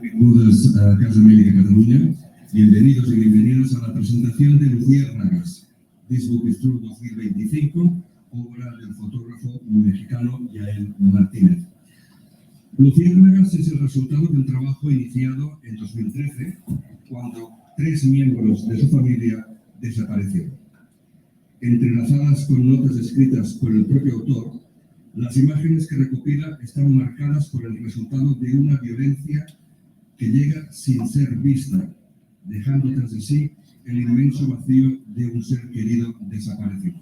Benvingudes a Casa Amèrica Catalunya. Bienvenidos y bienvenidas a la presentación de Luciérnagas, This Book is True 2025, obra del fotógrafo mexicano Yael Martínez. Luciérnagas es el resultado de un trabajo iniciado en 2013, cuando 3 miembros de su familia desaparecieron. Entrelazadas con notas escritas por el propio autor, las imágenes que recopila están marcadas por el resultado de una violencia que llega sin ser vista, dejando tras de sí el inmenso vacío de un ser querido desaparecido.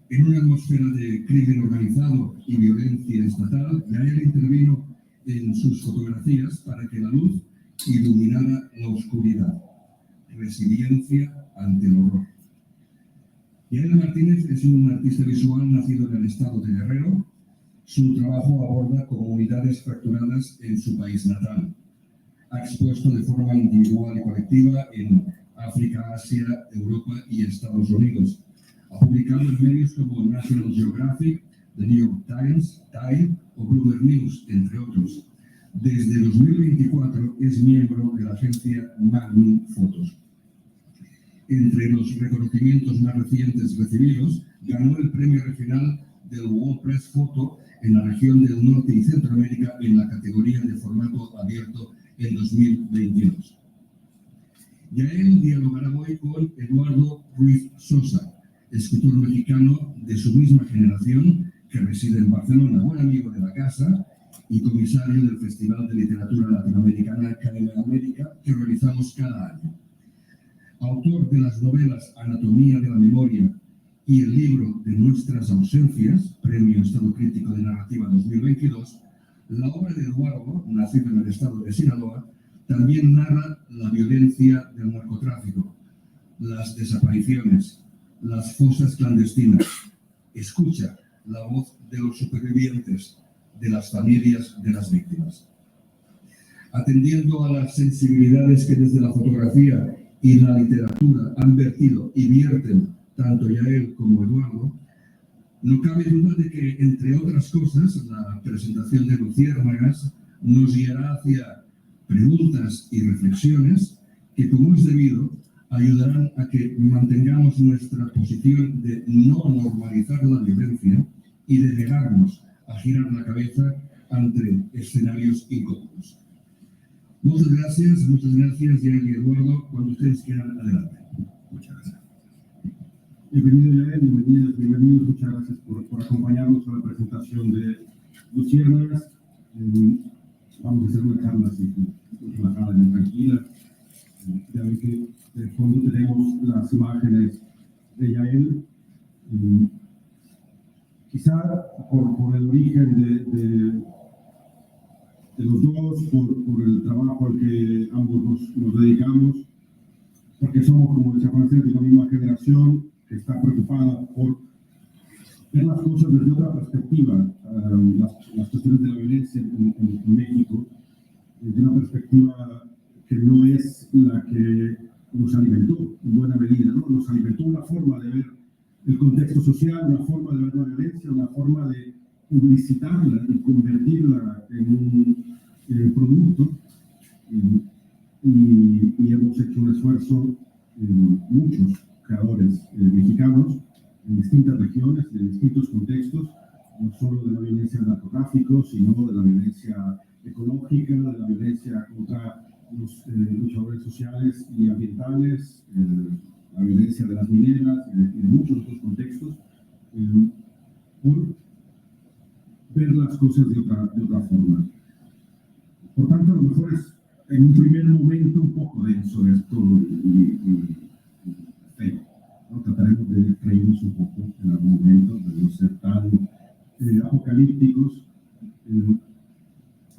En una atmósfera de crimen organizado y violencia estatal, Yael intervino en sus fotografías para que la luz iluminara la oscuridad. Resiliencia ante el horror. Yael Martínez es un artista visual nacido en el estado de Guerrero. Su trabajo aborda comunidades fracturadas en su país natal. Ha expuesto de forma individual y colectiva en África, Asia, Europa y Estados Unidos. Ha publicado en medios como National Geographic, The New York Times, Time o Bloomberg News, entre otros. Desde 2024 es miembro de la agencia Magnum Photos. Entre los reconocimientos más recientes recibidos, ganó el premio regional del World Press Photo en la región del Norte y Centroamérica en la categoría de formato abierto en 2022. Yael dialogará hoy con Eduardo Ruiz Sosa, escultor mexicano de su misma generación que reside en Barcelona, buen amigo de la casa y comisario del Festival de Literatura Latinoamericana Academia América que realizamos cada año. Autor de las novelas Anatomía de la Memoria y el libro de Nuestras Ausencias, Premio Estado Crítico de Narrativa 2022, la obra de Eduardo, nacido en el estado de Sinaloa, también narra la violencia del narcotráfico, las desapariciones, las fosas clandestinas. Escucha la voz de los supervivientes, de las familias de las víctimas. Atendiendo a las sensibilidades que desde la fotografía y la literatura han vertido y vierten tanto Yael como Eduardo, no cabe duda de que, entre otras cosas, la presentación de Luciérnagas nos guiará hacia preguntas y reflexiones que, como es debido, ayudarán a que mantengamos nuestra posición de no normalizar la violencia y de negarnos a girar la cabeza ante escenarios incómodos. Muchas gracias, Yael y Eduardo. Cuando ustedes quieran, adelante. Muchas gracias. Bienvenido, Yael, bienvenidos. Muchas gracias por acompañarnos a la presentación de Luciérnagas. Vamos a hacer una charla así, relajada y tranquila. Ya ven que de fondo tenemos las imágenes de Yael. Quizá por el origen de los dos, por el trabajo al que ambos nos dedicamos, porque somos, como decía Francesc, la misma generación que está preocupada por ver las cosas desde otra perspectiva, las cuestiones de la violencia en México, desde una perspectiva que no es la que nos alimentó en buena medida, ¿no? Nos alimentó una forma de ver el contexto social, una forma de ver la violencia, una forma de publicitarla y convertirla en un producto, y hemos hecho un esfuerzo, muchos creadores mexicanos en distintas regiones, en distintos contextos, no solo de la violencia del narcotráfico, sino de la violencia ecológica, de la violencia contra los luchadores sociales y ambientales, la violencia de las mineras y de muchos otros contextos, por ver las cosas de otra forma. Por tanto, a lo mejor es en un primer momento un poco denso esto y feo, ¿no? Trataremos de reírnos un poco en algún momento, de no ser tan apocalípticos,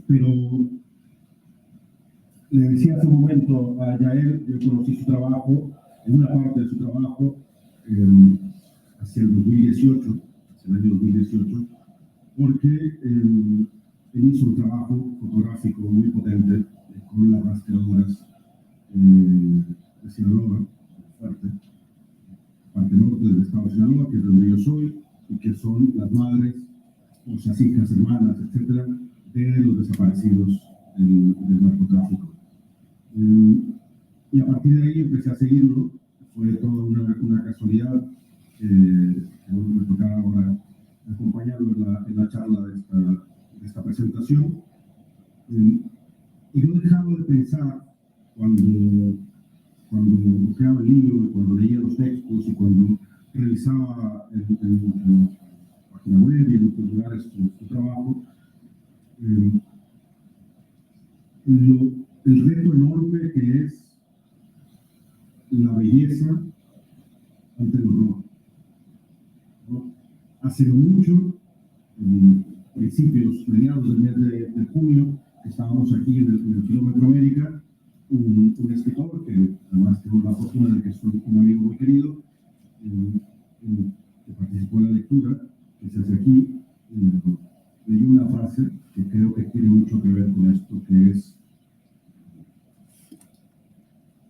pero le decía hace un momento a Yael, yo conocí su trabajo, en una parte de su trabajo, hacia el 2018, hacia el año 2018, porque él hizo un trabajo fotográfico muy potente con las rastreadoras de Sinaloa, fuerte, parte norte del estado de Sinaloa, que es donde yo soy, y que son las madres, esposas, hijas, hermanas, etcétera, de los desaparecidos del narcotráfico. Y a partir de ahí empecé a seguirlo. Fue toda una casualidad. Bueno, me tocaba ahora acompañarlo en la charla de esta presentación. Y no dejaba de pensar cuando creaba el libro, y cuando leía los textos y cuando revisaba en la página web y en otros lugares su trabajo, el reto enorme que es la belleza ante el horror, ¿no? Hace no mucho, principios, mediados del mes de junio, estábamos aquí en el Kilómetro América, un escritor que además tengo la fortuna de que es un amigo muy querido, que participó en la lectura, que se hace aquí, leí una frase que creo que tiene mucho que ver con esto, que es: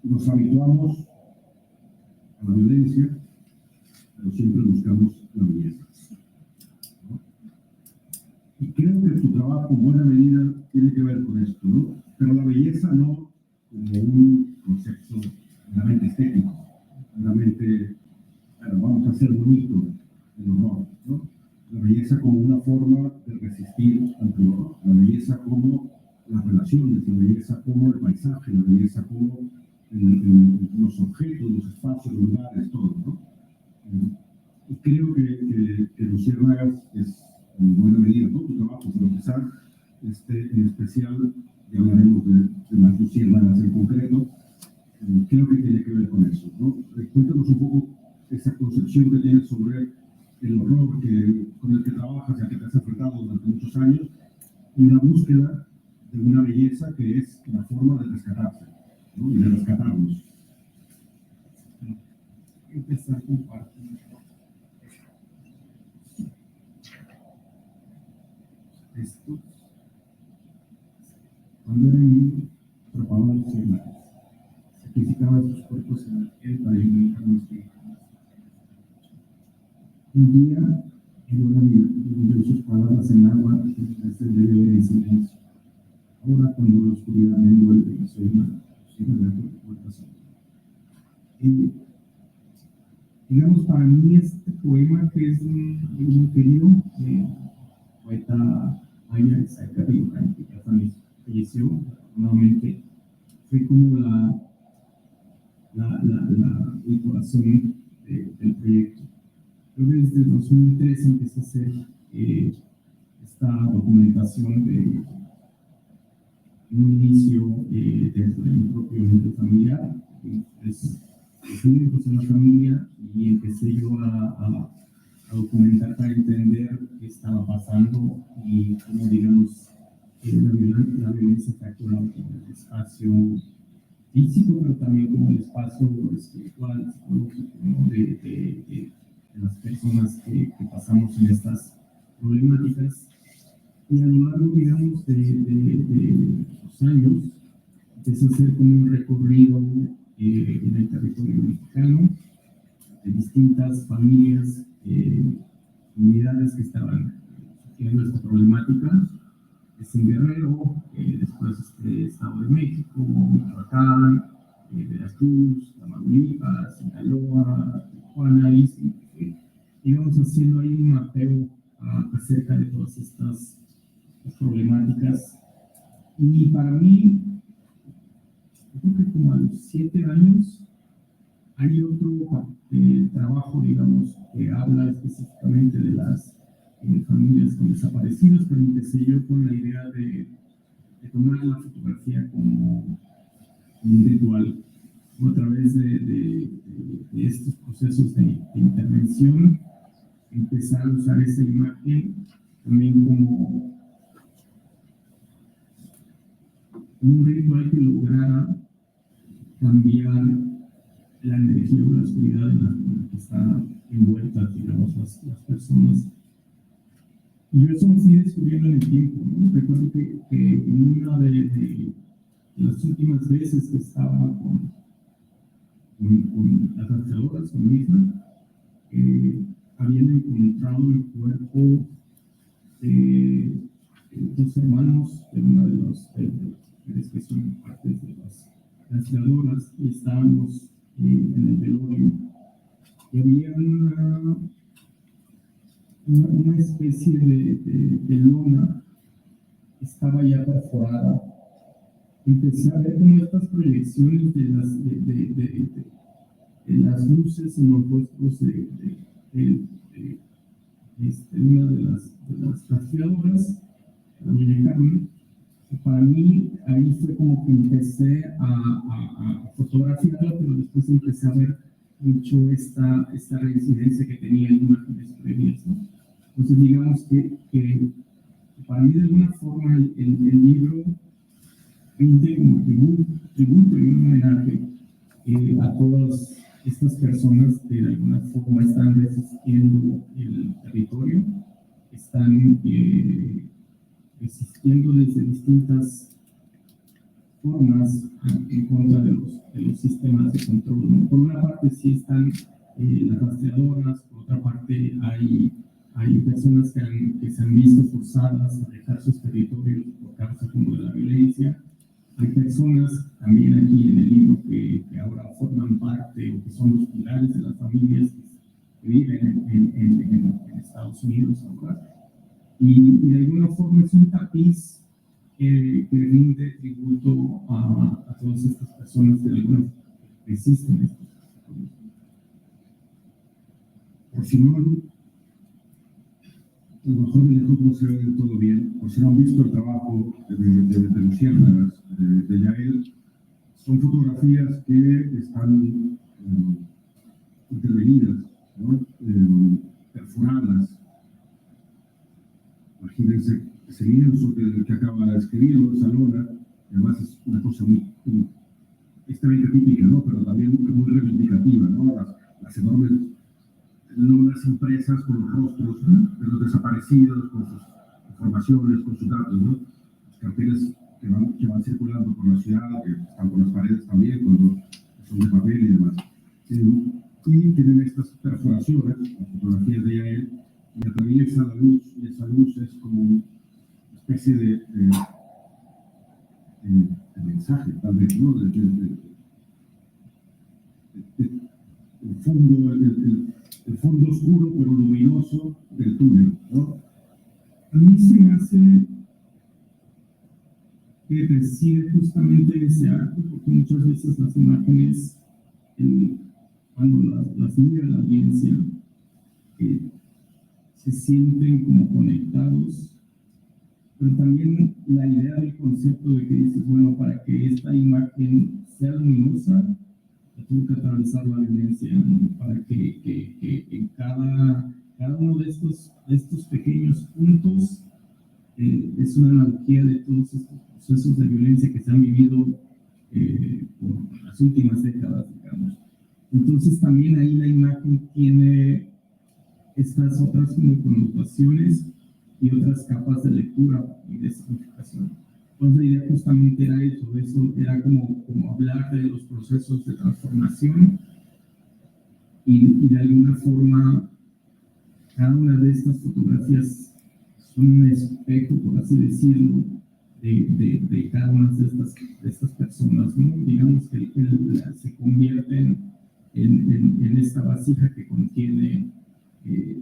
nos habituamos a la violencia, pero siempre buscamos la belleza, ¿no? Y creo que tu trabajo en buena medida tiene que ver con esto, ¿no? Pero la belleza no como un concepto meramente estético, meramente, bueno, vamos a hacer bonito el horror, ¿no? La belleza como una forma de resistir ante el horror, la belleza como las relaciones, la belleza como el paisaje, la belleza como los objetos, los espacios, los lugares, todo, ¿no? Y creo que Luciérnagas es en buena medida todo tu trabajo, pero quizás en especial, ya hablaremos de las luciérnagas en concreto, creo que tiene que ver con eso, ¿no? Cuéntanos un poco esa concepción que tienes sobre el horror con el que trabajas y al que te has enfrentado durante muchos años, y una búsqueda de una belleza que es la forma de rescatarse, ¿no? Y de rescatarnos. Empezar compartiendo esto. Cuando era niño, atrapaba a los hermanos, sacrificaba sus cuerpos en la piel para alimentar nuestro hijo. Un día, llegó sus palabras en agua y de beber en silencio. Ahora, cuando la oscuridad me envuelve, soy una puerta. Digamos, para mí este poema, que es muy querido, poeta maya Isaac Abilcan, que ya falleció nuevamente, fue como el corazón del proyecto. Creo que desde 2003 empecé a hacer esta documentación de un inicio dentro de mi propio núcleo familiar. Es hijos en la familia, y empecé yo a documentar para entender qué estaba pasando y cómo, digamos, la violencia fracturaba el espacio físico, pero también como el espacio espiritual, psicológico, ¿no? de las personas que pasamos en estas problemáticas. Y a lo largo, digamos, de los años, empecé a hacer como un recorrido en el territorio mexicano, de distintas familias, comunidades que estaban sufriendo esta problemática. En Guerrero, después Estado de México, Michoacán, Veracruz, Tamaulipas, Sinaloa, Tijuana, y íbamos haciendo ahí un mapeo acerca de todas estas problemáticas. Y para mí, yo creo que como a los 7 años, hay otro trabajo, digamos, que habla específicamente de las familias con desaparecidos, pero empecé yo con la idea de tomar la fotografía como un ritual, a través de estos procesos de intervención, empezar a usar esa imagen también como un ritual que lograra cambiar la energía o la oscuridad en la que están envueltas, digamos, las personas. Y yo eso me fui descubriendo en el tiempo, ¿no? Recuerdo que en una de las últimas veces que estaba con las arqueólogas, con mi hija, habían encontrado el cuerpo de dos hermanos de una de las mujeres que son parte de las rastreadoras, y estábamos en el velorio, y había una especie de lona que estaba ya perforada. Empecé a ver como estas proyecciones de las luces en los rostros de una de las rastreadoras, la doña Carmen. Para mí, ahí fue como que empecé a fotografiarla, pero después empecé a ver mucho esta reincidencia que tenía en imágenes previas, ¿no? Entonces, digamos que para mí, de alguna forma, el libro rinde como tributo y un homenaje a todas estas personas que de alguna forma están resistiendo el territorio, están resistiendo desde distintas formas en contra de los sistemas de control, ¿no? Por una parte sí están las rastreadoras, por otra parte hay personas que se han visto forzadas a dejar sus territorios por causa como de la violencia. Hay personas también aquí en el libro que ahora forman parte o que son los pilares de las familias que viven en Estados Unidos ahora. Y de alguna forma es un tapiz que rinde tributo a todas estas personas que de alguna forma resisten esto. Por si no, a lo mejor de lejos no se ve del todo bien, por si no han visto el trabajo de Luciérnagas, de Yael, son fotografías que están intervenidas, ¿no? Perforadas. Imagínense ese lienzo que acaba de escribir esa lona, además es una cosa muy extremadamente típica, ¿no? Pero también muy reivindicativa, ¿no? Las enormes lonas impresas con los rostros de los desaparecidos, con sus informaciones, con sus datos, ¿no? Los carteles que van circulando por la ciudad, que están por las paredes también, que son de papel y demás. Y tienen estas perforaciones, las fotografías de Yael, y atraviesa la luz, y esa luz es como una especie de mensaje, tal vez, ¿no? El fondo oscuro pero luminoso del túnel, ¿no? A mí se me hace que reside justamente en ese acto, porque muchas veces las imágenes, cuando las mira la audiencia, se sienten como conectados, pero también la idea del concepto de que dices, bueno, para que esta imagen sea luminosa, tuvo que atravesar la violencia, ¿no? Para que en cada uno de estos pequeños puntos es una analogía de todos estos procesos de violencia que se han vivido por las últimas décadas, digamos. Entonces también ahí la imagen tiene estas otras como connotaciones y otras capas de lectura y de significación. Entonces la idea justamente era eso era como hablar de los procesos de transformación y de alguna forma cada una de estas fotografías son un espejo, por así decirlo, de cada una de estas personas, ¿no? Digamos que se convierten en esta vasija que contiene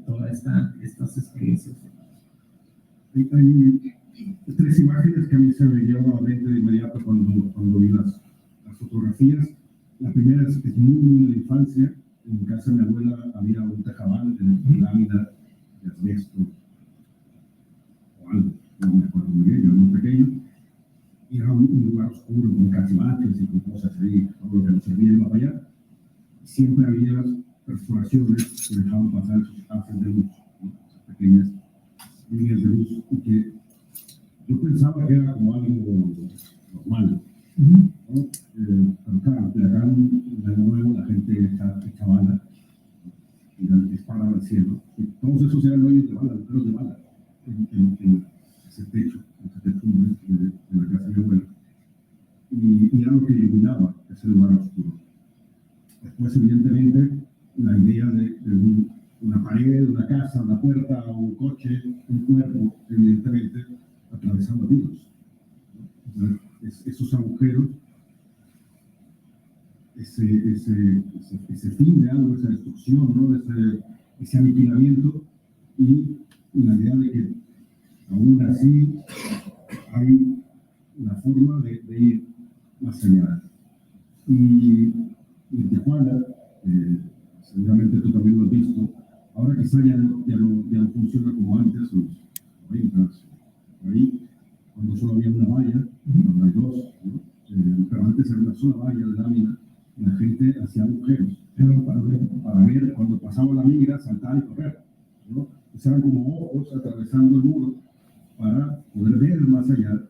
todas estas experiencias. Hay tres imágenes que a mí se me llevan a la mente de inmediato cuando vi las fotografías. La primera es muy de la infancia. En casa de mi abuela había un tejabal de lámina de asbesto o algo, no me acuerdo muy bien, yo era muy pequeño. Y era un lugar oscuro con cachivaches y con cosas ahí, todo lo que nos servía iba para allá. Siempre había perforaciones que dejaban pasar esos haces de luz, ¿no? Esas pequeñas líneas de luz, y que yo pensaba que era como algo normal, ¿no? Pero claro, de acá de nuevo la gente echa bala y dispara al cielo. Y todos esos eran hoyos de bala, agujeros de bala en ese techo de la casa de mi abuela. Y era lo que iluminaba ese lugar oscuro. Después, evidentemente, la idea de una pared, una casa, una puerta, un coche, un cuerpo, evidentemente, esos agujeros, ese fin de algo, esa destrucción, ¿no? Ese aniquilamiento, y la idea de que aún así hay una forma de ir más allá. Y en Tijuana, seguramente tú también lo has visto, ahora quizá ya no funciona como antes, los 90, por ahí, cuando solo había una valla, ahora hay dos, ¿no? Pero antes era una sola valla de lámina, y la gente hacía agujeros para ver cuando pasaba la migra, saltar y correr, ¿no? Pues eran como ojos atravesando el muro para poder ver más allá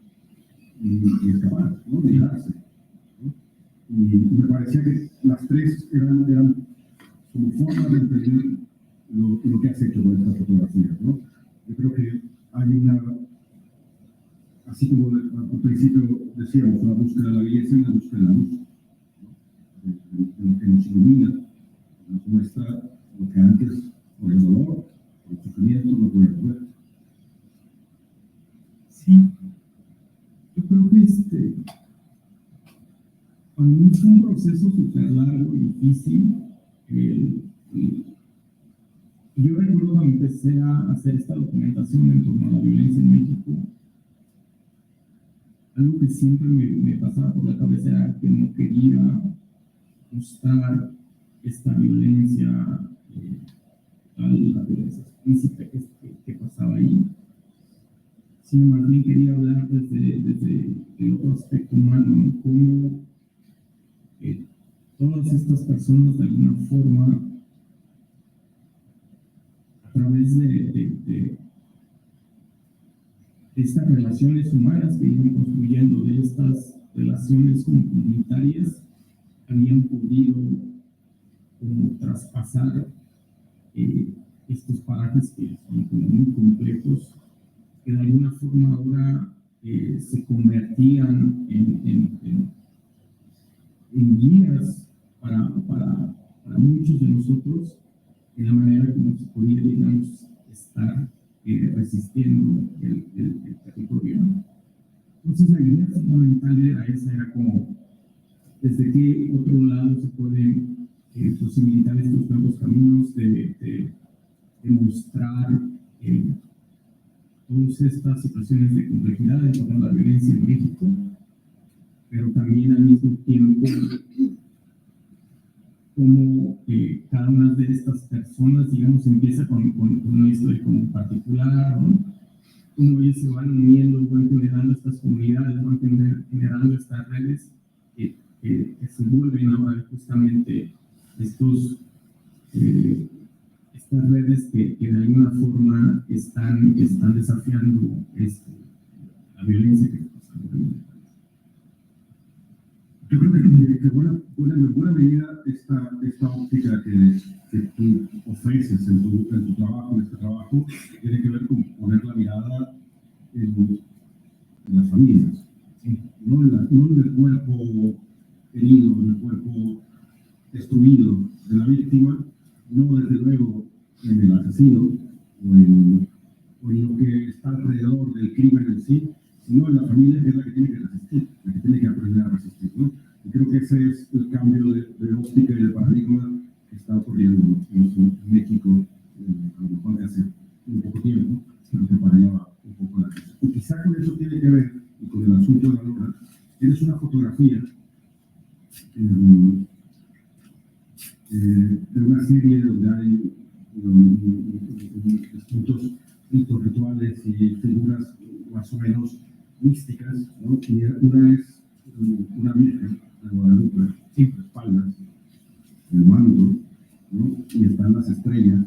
y escapar, ¿no? Librarse, ¿no? Y me parecía que las tres eran como formas de entender lo que has hecho con estas fotografías, ¿no? Yo creo que hay una, así como al principio decíamos, una búsqueda de la belleza y una búsqueda de la luz, ¿no? De lo que nos ilumina, nos muestra lo que antes, por el dolor, por el sufrimiento, no podíamos ver. Sí, yo creo que para mí fue un proceso súper largo y difícil. Yo recuerdo cuando empecé a hacer esta documentación en torno a la violencia en México, algo que siempre me pasaba por la cabeza era que no quería mostrar esta violencia, la violencia explícita que pasaba ahí, sino más bien quería hablar desde el otro aspecto humano, cómo todas estas personas de alguna forma, a través de estas relaciones humanas que iban construyendo, de estas relaciones comunitarias, habían podido como traspasar estos parajes que son como muy complejos, que de alguna forma ahora se convertían en guías para muchos de nosotros, en la manera como se podía, digamos, estar resistiendo el territorio. Entonces la idea fundamental era esa, era como desde qué otro lado se pueden posibilitar estos nuevos caminos de mostrar todas estas situaciones de complejidad en torno a la violencia en México, pero también al mismo tiempo como cada una de estas personas, digamos, empieza con una historia como particular, ¿no? Cómo ellos se van uniendo, van generando estas comunidades, van generando estas redes que se vuelven ahora justamente estas redes que de alguna forma están desafiando la violencia que está pasando. Yo creo que en buena medida esta óptica que tú ofreces en tu trabajo, en este trabajo, tiene que ver con poner la mirada en las familias, ¿sí? No en el cuerpo herido, en el cuerpo destruido de la víctima, no desde luego en el asesino o en lo que está alrededor del crimen en sí, sino en la familia, que es la que tiene que resistir, la que tiene que aprender a resistir, ¿no? Y creo que ese es el cambio de óptica y de paradigma que está ocurriendo en México, a lo mejor de hace un poco tiempo, sino que para allá va un poco la cosa. Y quizá con eso tiene que ver, y con el asunto de la lona, tienes una fotografía de una serie donde hay distintos ritos, rituales y figuras más o menos místicas, ¿no? Y una es una virgen de Guadalupe, sin espaldas, el manto, ¿no? Y están las estrellas,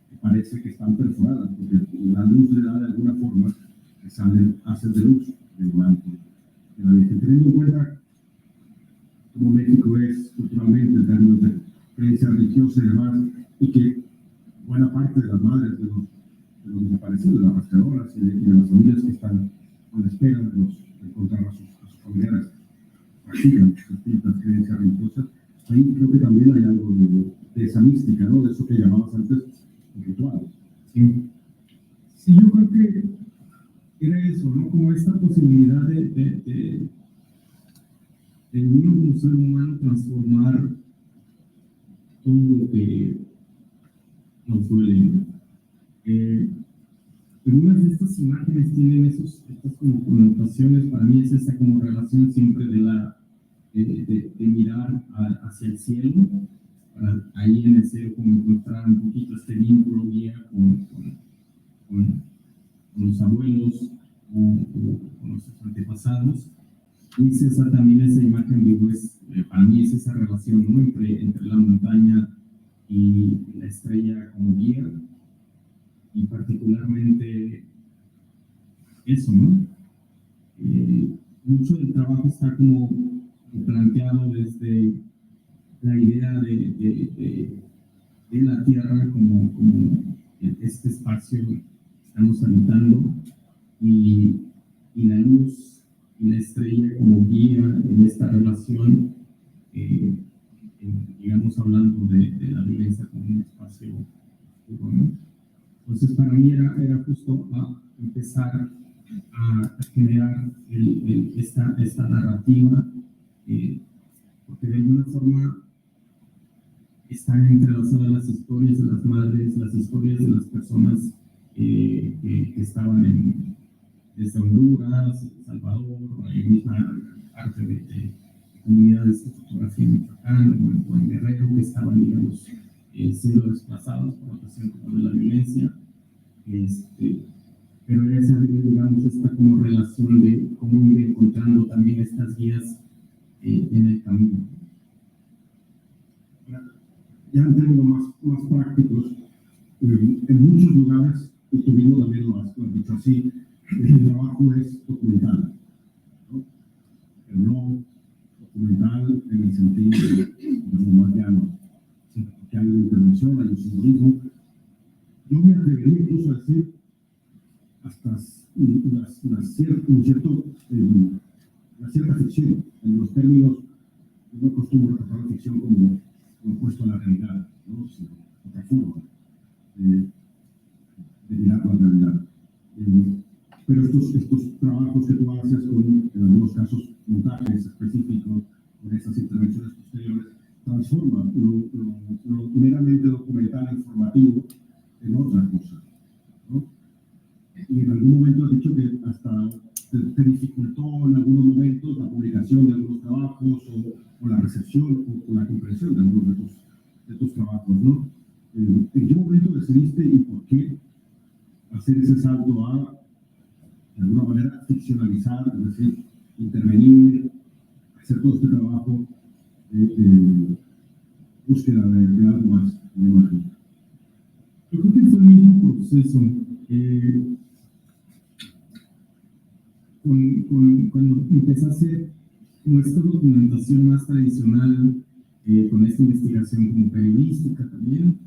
que parece que están perforadas, porque la luz le da de alguna forma que hacen de luz del manto de la virgen. Teniendo en cuenta cómo México es culturalmente en términos de creencia religiosa y demás, y que buena parte de las madres de los desaparecidos, de las rastreadoras y de las familias que están a la espera de encontrar a sus familiares, practican distintas creencias religiosas, ahí creo que también hay algo de esa mística, ¿no? De eso que llamabas antes rituales. Sí, yo creo que era eso, ¿no? Como esta posibilidad de uno como ser humano transformar todo lo que nos duele, ¿no? Algunas de estas imágenes tienen estas como connotaciones. Para mí es esa como relación siempre de mirar hacia el cielo, para ahí en el cielo como encontrar un poquito este vínculo guía con los abuelos o con nuestros antepasados. Y es esa, también esa imagen, digo, para mí es esa relación, ¿no? entre la montaña y la estrella como guía, y particularmente eso, ¿no? Mucho del trabajo está como planteado desde la idea de la Tierra como este espacio que estamos habitando, y la luz y la estrella como guía en esta relación, digamos, hablando de la violencia como un espacio oscuro, ¿no? Entonces, para mí era justo empezar a generar esta narrativa, porque de alguna forma están entrelazadas las historias de las madres, las historias de las personas que estaban desde Honduras, El Salvador, en misma parte de comunidades de fotografía en Michoacán o en Guerrero, que estaban, digamos, siendo desplazados por la cuestión de la violencia. Pero esa, digamos, esta como relación de cómo ir encontrando también estas guías en el camino. Ya en términos más prácticos, en muchos lugares, y tú mismo también lo has dicho así, el trabajo es documental, ¿no? Pero no documental en el sentido de lo más llano, sino que hay una intervención, hay un simbolismo. Yo me atrevería incluso a decir hasta una cierta ficción, en los términos. No acostumbro a tratar la ficción como opuesto a la realidad, ¿no? Sino otra forma de mirar la realidad. Pero estos trabajos que tú haces con, en algunos casos, montajes específicos, con estas intervenciones posteriores, transforman lo meramente documental informativo en otra cosa, ¿no? Y en algún momento has dicho que hasta te dificultó en algunos momentos la publicación de algunos trabajos o la recepción o la comprensión de algunos de tus trabajos, ¿no? ¿En qué momento decidiste y por qué hacer ese salto a, de alguna manera, ficcionalizar, es decir, intervenir, hacer todo este trabajo de búsqueda de algo más, me imagino? Yo creo que fue el mismo proceso. Cuando empecé a hacer como esta documentación más tradicional, con esta investigación como periodística también,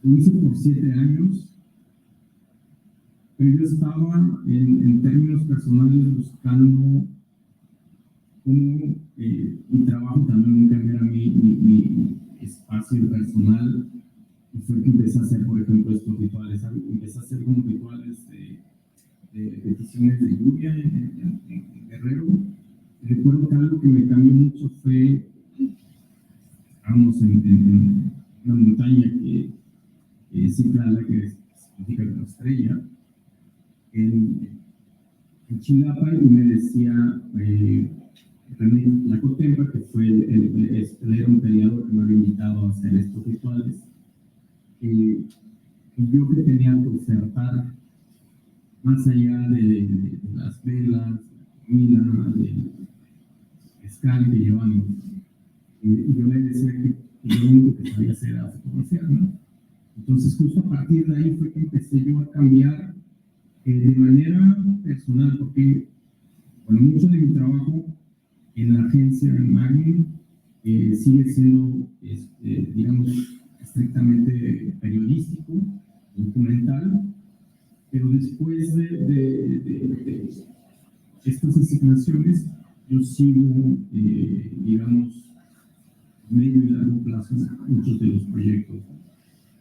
lo hice por 7 años, pero yo estaba en términos personales buscando cómo mi trabajo también cambiara mi espacio personal. Y fue que empecé a hacer, por ejemplo, estos rituales. Empecé a hacer como rituales de peticiones de lluvia en Guerrero. Y recuerdo que algo que me cambió mucho fue, estábamos en una montaña que Ciclala, que significa la estrella, en Chilapa, y me decía René Lacotempa, que fue él era un peleador que me había invitado a hacer estos rituales, y yo que tenía que ofertar más allá de las velas, de la comida, del mezcal que llevaban. Y yo le decía que lo único que sabía hacer era fotografiar, ¿no? Entonces, justo a partir de ahí fue que empecé yo a cambiar de manera personal, porque bueno, mucho de mi trabajo en la agencia, en Magnum, sigue siendo, digamos, estrictamente periodístico, documental, pero después de estas asignaciones, yo sigo, digamos, medio y largo plazo muchos de los proyectos.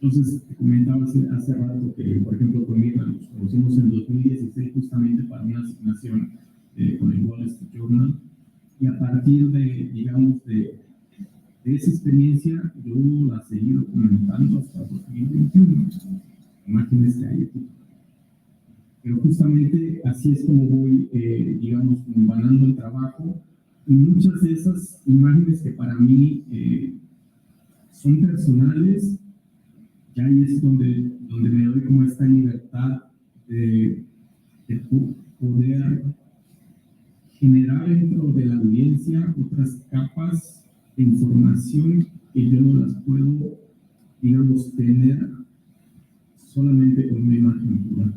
Entonces, te comentaba hace rato que, por ejemplo, conmigo nos conocimos en 2016 justamente para una asignación con el Wall Street Journal, y a partir de, digamos, de esa experiencia, yo la seguí documentando hasta 2021, imágenes que hay aquí. Pero justamente así es como voy, digamos, embanando el trabajo, y muchas de esas imágenes que para mí son personales, ya ahí es donde me doy como esta libertad de poder generar dentro de la audiencia otras capas de información que yo no las puedo, digamos, tener solamente con una imagen pura.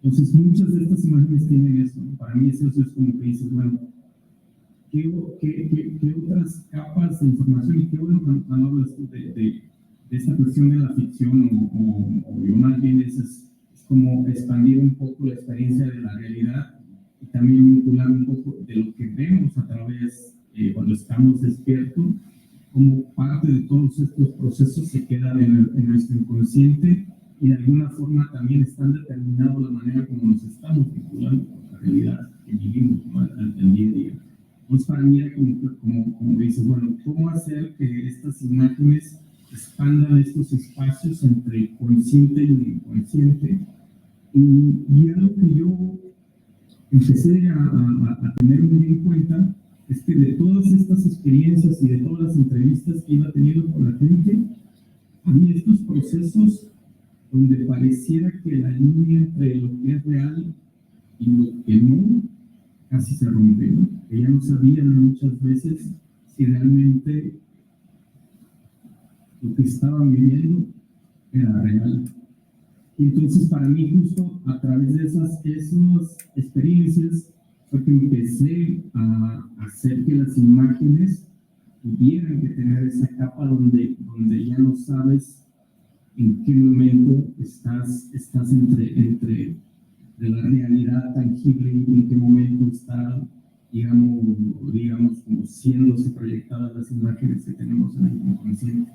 Entonces, muchas de estas imágenes tienen eso. Para mí eso es como que dices, bueno, ¿qué otras capas de información? Y qué bueno cuando hablas tú de esta cuestión de la ficción, o yo más bien es como expandir un poco la experiencia de la realidad, y también vincular un poco de lo que vemos a través, cuando estamos despiertos, como parte de todos estos procesos se quedan en nuestro inconsciente, y de alguna forma también están determinando la manera como nos estamos vinculando con la realidad que vivimos, ¿no? el día a día. Entonces, para mí era como dices, bueno, ¿cómo hacer que estas imágenes expandan estos espacios entre el consciente y el inconsciente? Y algo que yo empecé a tener muy en cuenta es que de todas estas experiencias y de todas las entrevistas que iba teniendo con la gente, había estos procesos donde pareciera que la línea entre lo que es real y lo que no casi se rompe, ¿no? Que ya no sabían muchas veces si realmente lo que estaban viviendo era real. Y entonces, para mí, justo a través de esas experiencias, fue que empecé a hacer que las imágenes tuvieran que tener esa capa donde ya no sabes en qué momento estás entre de la realidad tangible y en qué momento está, digamos como siéndose proyectadas las imágenes que tenemos en el inconsciente.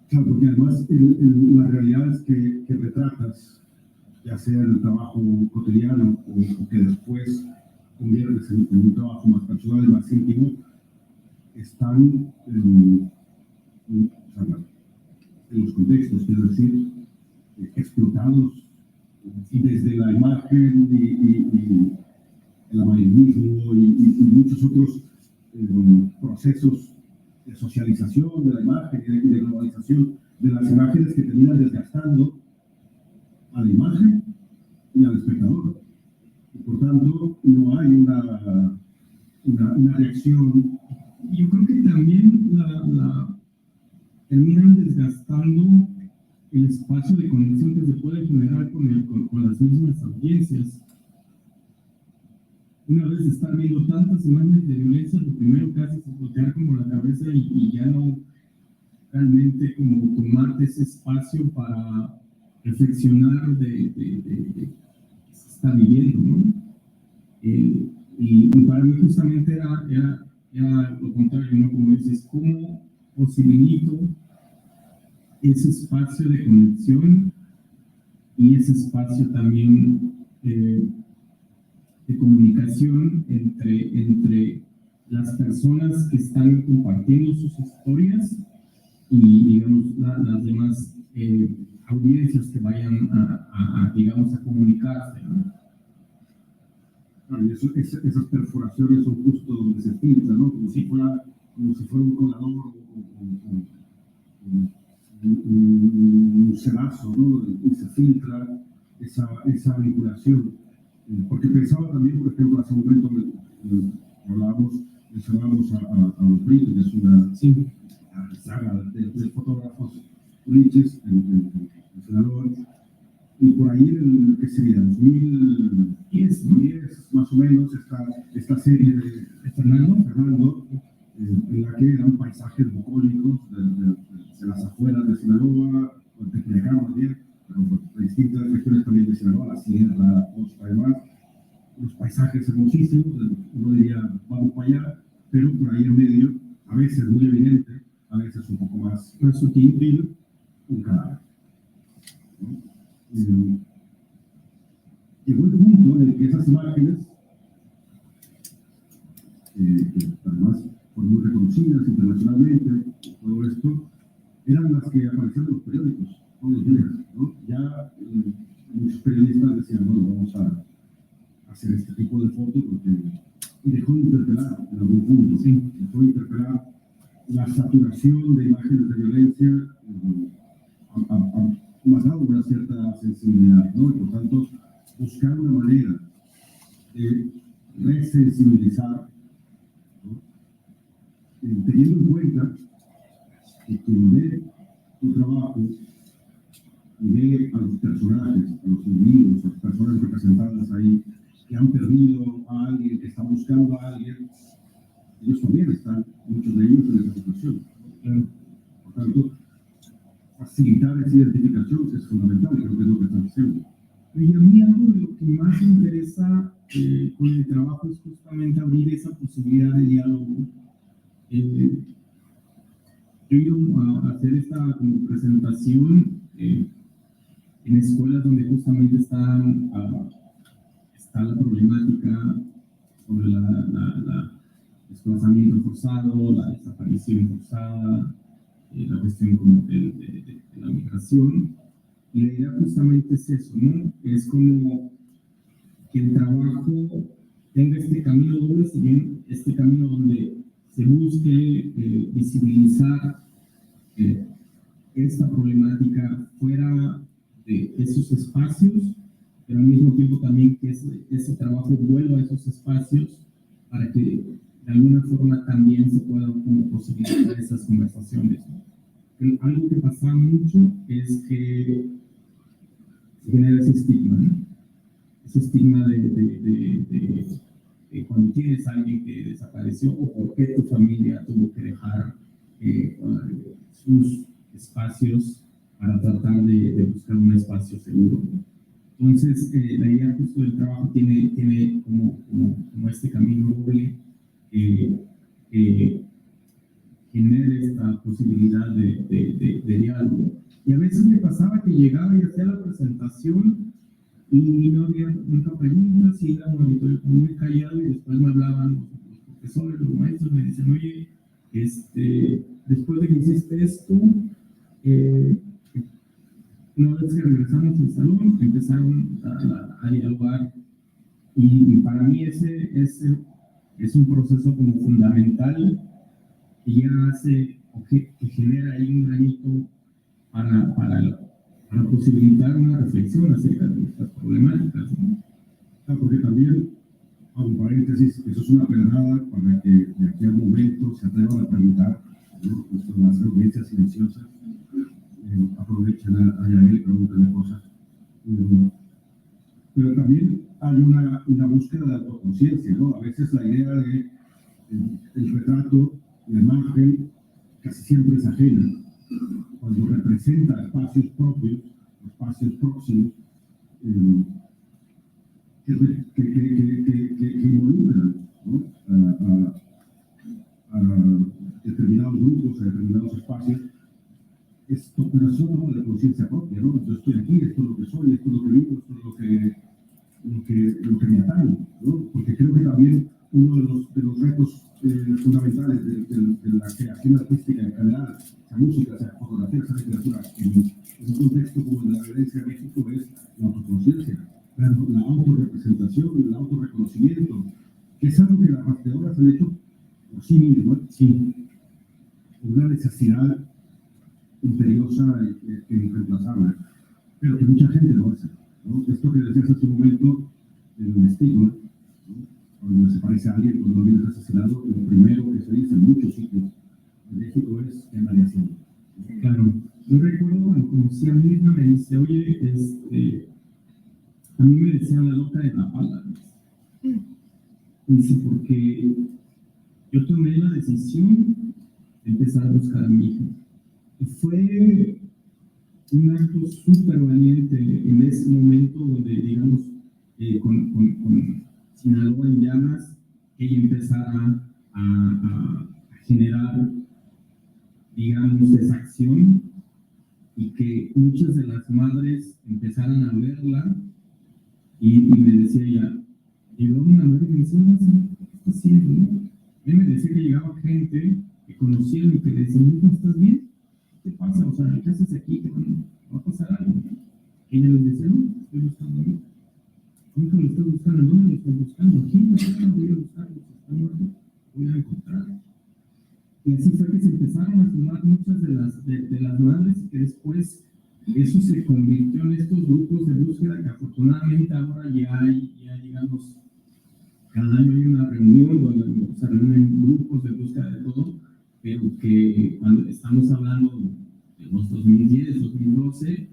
Claro, porque además la realidad es que retratas, ya sea en el trabajo cotidiano o que después conviertes en un trabajo más personal y más íntimo, están en los contextos, quiero decir, explotados desde la imagen y el amarillismo y muchos otros procesos de socialización de la imagen y de globalización de las imágenes que terminan desgastando a la imagen y al espectador. Y por tanto, no hay una reacción. Yo creo que también terminan desgastando el espacio de conexión que se puede generar con las mismas audiencias. Una vez de estar viendo tantas imágenes de violencia, lo primero que haces es voltear como la cabeza y ya no realmente como tomarte ese espacio para reflexionar de que se está viviendo, ¿no? Y para mí justamente era lo contrario, ¿no? Como dices, ¿cómo posibilito ese espacio de conexión y ese espacio también de comunicación entre las personas que están compartiendo sus historias y, digamos, las demás audiencias que vayan digamos, a comunicarse, ¿no? Y esas perforaciones son justo donde se filtra, ¿no? Como si fuera un colador un cedazo, ¿no? Y se filtra esa vinculación. Porque pensaba también, por ejemplo, hace un momento mencionábamos a los Brito, que es una saga de fotógrafos uliches en Sinaloa, y por ahí ¿qué sería? 2010 más o menos, esta serie de Fernando, en la que eran paisajes bucólicos de las afueras de Sinaloa, de Tequilacán más bien, pero de distintas regiones también de Sinaloa, la sierra, la costa, además, unos paisajes hermosísimos, uno diría, vamos para allá, pero por ahí en medio, a veces muy evidente, a veces un poco más sutil, un cadáver, ¿no? Llegó el punto en el que esas imágenes, que además fueron muy reconocidas internacionalmente, todo esto, eran las que aparecían en los periódicos todos los días, ¿no? Ya muchos periodistas decían, bueno, vamos a hacer este tipo de fotos porque dejó de interpelar en algún punto, sí, dejó de interpelar la saturación de imágenes de violencia, ha matado una cierta sensibilidad, ¿no? Y por tanto, buscar una manera de resensibilizar, ¿no? Teniendo en cuenta que quien ve tu trabajo y ve a los personajes, a los individuos, a las personas representadas ahí, que han perdido a alguien, que están buscando a alguien, ellos también están, muchos de ellos, en esa situación. Por tanto, facilitar esa identificación es fundamental, creo que es lo que están haciendo. Y a mí algo de lo que más me interesa con el trabajo es justamente abrir esa posibilidad de diálogo. Yo he ido a hacer esta como presentación en escuelas donde justamente está la problemática sobre la desplazamiento forzado, la desaparición forzada, la cuestión como de la migración. Y la idea justamente es eso, ¿no? Es como que el trabajo tenga este camino doble, si bien este camino donde se busque visibilizar esta problemática fuera de esos espacios, pero al mismo tiempo también que ese trabajo vuelva a esos espacios para que de alguna forma también se puedan como posibilitar esas conversaciones, ¿no? Algo que pasa mucho es que se genera ese estigma, ¿no? Ese estigma de cuando tienes a alguien que desapareció o por qué tu familia tuvo que dejar sus espacios para tratar de buscar un espacio seguro, ¿no? Entonces, la idea justo del trabajo tiene como este camino doble que genere esta posibilidad de diálogo. Y a veces me pasaba que llegaba y hacía la presentación y no había nunca preguntas y era un auditorio como muy callado y después me hablaban los profesores, los maestros, me dicen, oye, después de que hiciste esto, una vez que regresamos al salón, empezaron a dialogar y para mí ese es un proceso como fundamental que ya hace o que genera ahí un granito para posibilitar una reflexión acerca de estas problemáticas, ¿no? Porque también, hago un paréntesis, eso es una pedrada para que de aquí al momento se atrevan a preguntar, ¿no? Las audiencias silenciosas aprovechen a Yael, pregunten cosas. Pero también hay una búsqueda de autoconciencia, ¿no? A veces la idea de el retrato, la imagen, casi siempre es ajena. Cuando representa espacios propios, espacios próximos, que involucran, ¿no? a determinados grupos, a determinados espacios, es operación, ¿no? De conciencia propia, ¿no? Yo estoy aquí, esto es lo que soy, esto es lo que vivo, esto es lo que me atañe, ¿no? Porque creo que también uno de los retos fundamentales de la creación artística en general, sea música, sea fotografía, sea literatura, en un contexto como el de la violencia en México, es la autoconciencia, la autorrepresentación, el autorreconocimiento, que es algo que las rastreadoras han hecho por sí mismas, sin una necesidad imperiosa e irreemplazable, pero que mucha gente lo hace, ¿no? Esto que decías hace un momento, el estigma, ¿no? Cuando se parece a alguien, cuando alguien es asesinado, lo primero que se dice en muchos sitios en México es ¿qué andaría haciendo? Claro, yo recuerdo cuando conocí a mi hija, me dice, oye, a mí me decían la loca de la pala. Dice, porque yo tomé la decisión de empezar a buscar a mi hija. Y fue un acto súper valiente en ese momento donde, digamos, con Sinaloa en llamas, ella empezara a generar digamos, esa acción y que muchas de las madres empezaran a verla y me decía ella, llegó una madre y me decía, no, señor, ¿qué está haciendo? ¿No? A mí me decía que llegaba gente que conocían y que le decían, ¿no estás bien? ¿Qué te pasa? O sea, ¿qué haces aquí? ¿Te va a pasar algo? Y ella les decía, no, estoy buscando a mí. ¿Cómo que lo estás buscando? ¿Dónde lo estás buscando? ¿Quién lo está? Voy a buscarlo. Si está muerto, voy a encontrarlo. Y así fue que se empezaron a sumar muchas de las madres y que después eso se convirtió en estos grupos de búsqueda que afortunadamente ahora ya digamos, cada año hay una reunión donde se reúnen grupos de búsqueda de todo, pero que cuando estamos hablando de los 2010, 2012,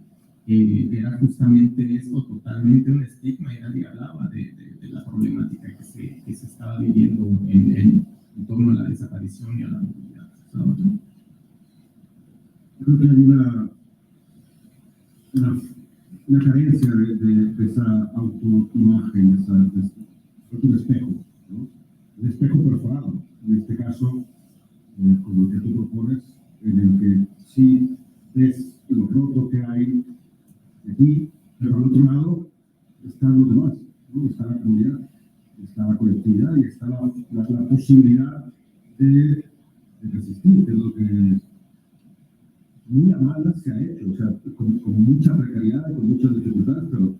era justamente esto, totalmente un estigma, y nadie hablaba de la problemática que se estaba viviendo en torno a la desaparición y a la movilidad. ¿No? Creo que hay una carencia de esa autoimagen, es un espejo, ¿no? Un espejo perforado, en este caso, con lo que tú propones, en el que sí ves lo roto que hay aquí, pero al otro lado están los demás, ¿no? Está la comunidad, está la colectividad y está la posibilidad de resistir, que es lo que muy a malas se ha hecho, o sea, con mucha precariedad, con muchas dificultades, pero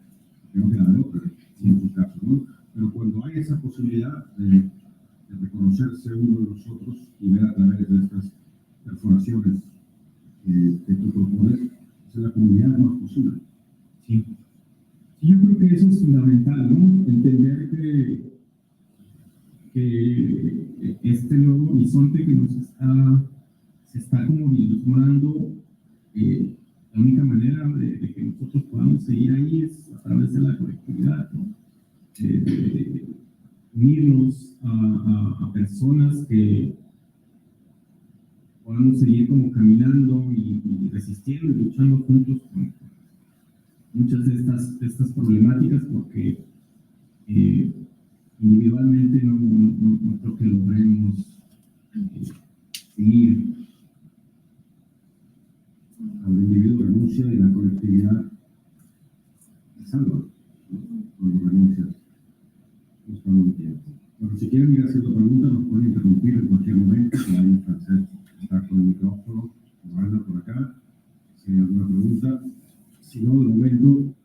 no queda de otra en muchos casos, ¿no? Pero cuando hay esa posibilidad de reconocerse uno de los otros y ver a través de estas perforaciones que tú propones, es la comunidad más posible. Sí. Sí, yo creo que eso es fundamental, ¿no? Entender que este nuevo horizonte que se está como vislumbrando, la única manera de que nosotros podamos seguir ahí es a través de la colectividad, ¿no? De unirnos a personas que podamos seguir como caminando y resistiendo y luchando juntos con muchas de estas problemáticas, porque individualmente no creo que logremos seguir. Al individuo renuncia y la colectividad se salva, ¿no? Cuando renuncias, no está muy bien. Bueno, si quieren ir haciendo preguntas, nos pueden interrumpir en cualquier momento. Si hay un francés que está con el micrófono, o anda por acá, si hay alguna pregunta. Si no, de momento,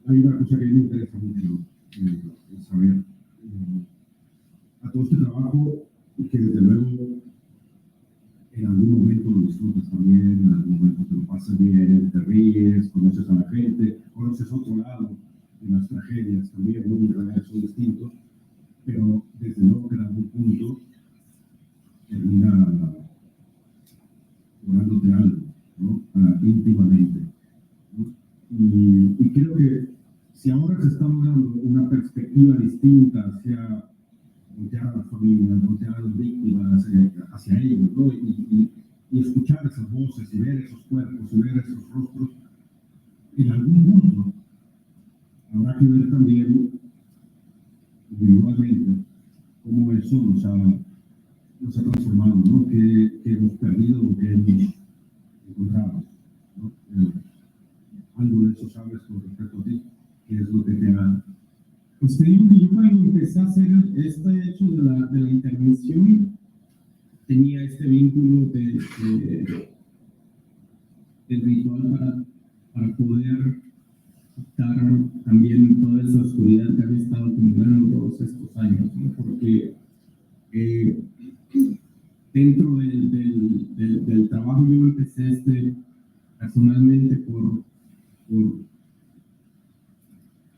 hay una cosa que a mí me interesa mucho saber. A todo este trabajo, que desde luego en algún momento lo disfrutas también, en algún momento te lo pasas bien, te ríes, conoces a la gente, conoces otro lado de las tragedias también, ¿no? Mis realidades son distintos, pero desde luego que en algún punto termina cobrándote algo, ¿no? Íntimamente, ¿no? Y creo que si ahora se está dando una perspectiva distinta hacia voltear a la familia, voltear a las víctimas, hacia ellos, ¿no? Y escuchar esas voces y ver esos cuerpos y ver esos rostros, en algún punto habrá que ver también individualmente cómo eso nos ha transformado, ¿no? Que hemos perdido o que hemos encontrado, ¿no? Algo de eso sabes con respecto a ti, ¿qué es lo que te ha... Pues te digo que yo cuando empecé a hacer este hecho de la intervención, tenía este vínculo del ritual para poder quitar también toda esa oscuridad que había estado acumulando todos estos años, ¿no? Porque dentro del trabajo yo empecé personalmente por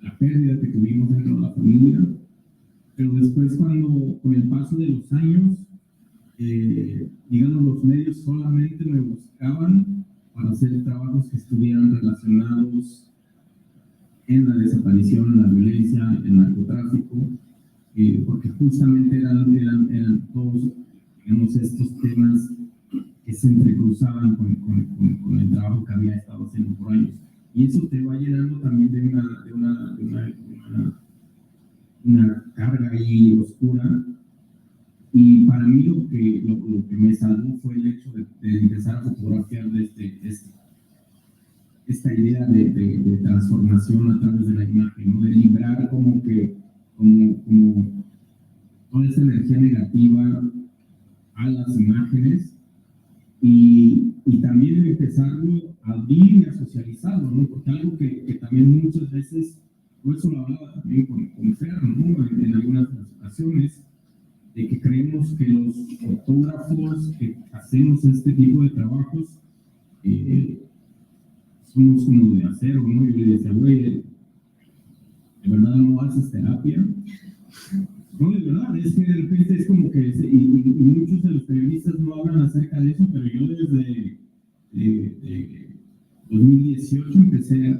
la pérdida que tuvimos dentro de la familia, pero después con el paso de los años, digamos, los medios solamente me buscaban para hacer trabajos que estuvieran relacionados en la desaparición, en la violencia, en el narcotráfico, porque justamente eran todos, digamos, estos temas que se entrecruzaban con el trabajo que había estado haciendo por años. Y eso te va llenando también de una carga ahí oscura Y para mí lo que me salvó fue el hecho de empezar a fotografiar desde esta idea de transformación a través de la imagen, ¿no? De librar como toda esa energía negativa a las imágenes y también empezarlo a abrir y a socializarlo, ¿no? Porque algo que también muchas veces, por eso lo hablaba también con Fer, ¿no? En algunas ocasiones, de que creemos que los fotógrafos que hacemos este tipo de trabajos somos como de acero, ¿no? Y le decía, güey, ¿de verdad no haces terapia? No, de verdad, es que de repente es como que, y muchos de los periodistas no hablan acerca de eso, pero yo desde 2018 empecé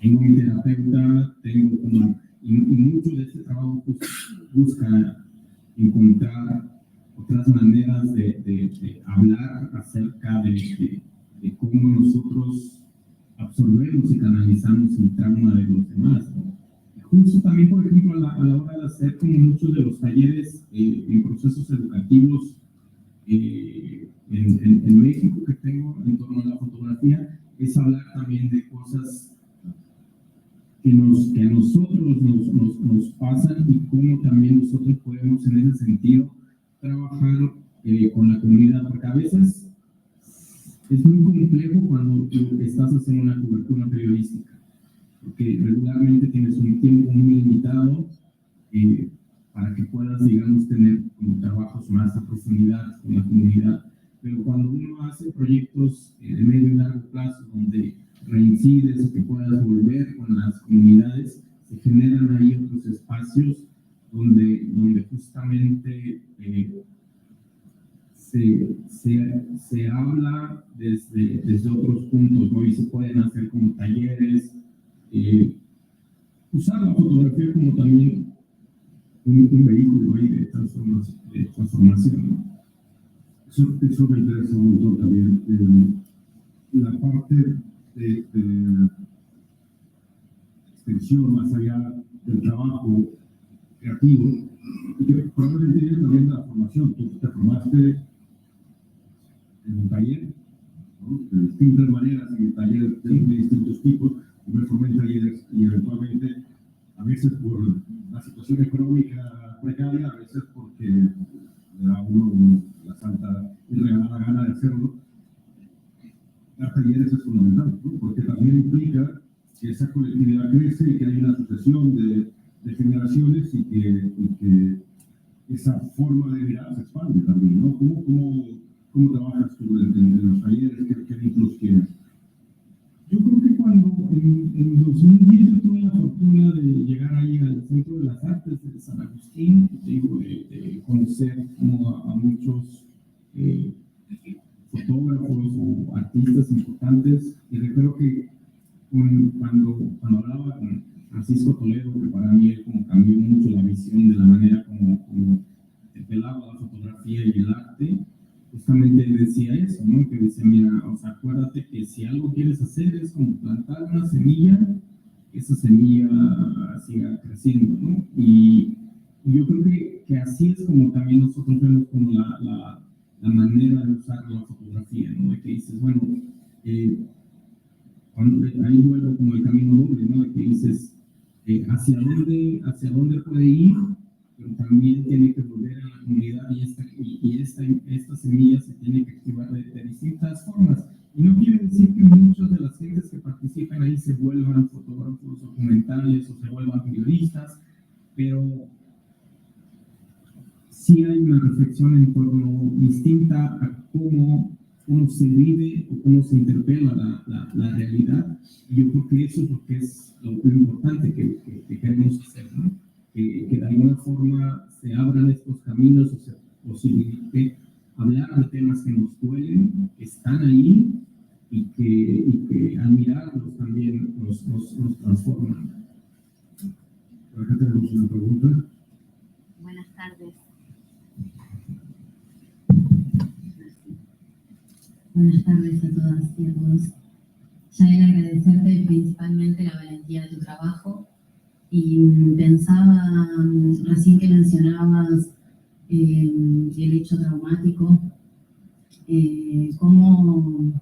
tengo mi terapeuta, tengo como, y mucho de este trabajo pues, busca encontrar otras maneras de hablar acerca de cómo nosotros absorbemos y canalizamos el trauma de los demás, ¿no? Justo también, por ejemplo, a la hora de hacer como muchos de los talleres en procesos educativos en México que tengo en torno a la fotografía, es hablar también de cosas que a nosotros nos pasan y cómo también nosotros podemos en ese sentido trabajar con la comunidad, porque a veces es muy complejo cuando tú estás haciendo una cobertura periodística, porque regularmente tienes un tiempo muy limitado para que puedas, digamos, tener como trabajos más a profundidad con la comunidad. Pero cuando uno hace proyectos de medio y largo plazo donde reincides o que puedas volver con las comunidades, se generan ahí otros espacios donde justamente se habla desde otros puntos, ¿no? Y se pueden hacer como talleres, usar la fotografía como también un vehículo ahí de transformación, ¿no? Eso me interesa un montón también. La parte de extensión más allá del trabajo creativo, y que probablemente viene también de la formación. Tú te formaste en un taller, ¿no? De distintas maneras, en talleres de distintos tipos. Yo me formé en talleres y eventualmente, a veces por la situación económica precaria, a veces porque le da a uno la santa y regalada gana de hacerlo. Dar talleres es fundamental, ¿no? Porque también implica que esa colectividad crece y que hay una sucesión de generaciones y que esa forma de mirar se expande también, ¿no? ¿Cómo trabajas tú en los talleres? ¿Qué vínculos tienes? Yo creo que cuando en 2010 yo tuve la fortuna de llegar ahí al Centro de las Artes de San Agustín, digo, de conocer como a muchos fotógrafos o artistas importantes, y recuerdo que cuando hablaba con Francisco Toledo, que para mí él como cambió mucho la visión de la manera como pelaba la fotografía y el arte, justamente él decía eso, ¿no? Que decía, mira, o sea, acuérdate que si algo quieres hacer es como plantar una semilla, esa semilla siga creciendo, ¿no? Y yo creo que así es como también nosotros vemos como la manera de usar la fotografía, ¿no? De que dices, bueno, ahí vuelvo como el camino doble, ¿no? De que dices, hacia dónde puede ir, pero también tiene que volver a la comunidad y esta semilla se tiene que activar de distintas formas. Y no quiere decir que muchas de las gentes que participan ahí se vuelvan fotógrafos documentales o se vuelvan periodistas, pero sí hay una reflexión en torno distinta a cómo se vive o cómo se interpela la realidad. Y yo creo que eso es lo que es lo importante que queremos hacer, ¿no? Que de alguna forma se abran estos caminos o se posibilite hablar de temas que nos duelen, que están ahí y que al mirarlos también nos transforman. Por acá tenemos una pregunta. Buenas tardes. Buenas tardes a todas y a todos. Yael, agradecerte principalmente la valentía de tu trabajo y pensaba recién que mencionabas el hecho traumático, cómo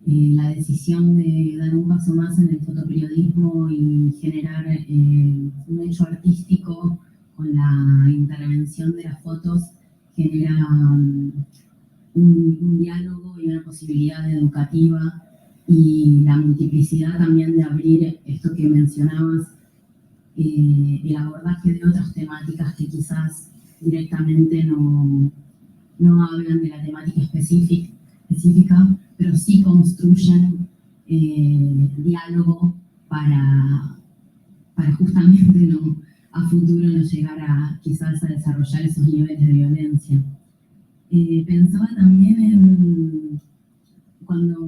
la decisión de dar un paso más en el fotoperiodismo y generar un hecho artístico con la intervención de las fotos genera un diálogo y una posibilidad educativa, y la multiplicidad también de abrir esto que mencionabas, el abordaje de otras temáticas que quizás directamente no hablan de la temática específica, pero sí construyen diálogo para justamente a futuro no llegar quizás a desarrollar esos niveles de violencia. Pensaba también en cuando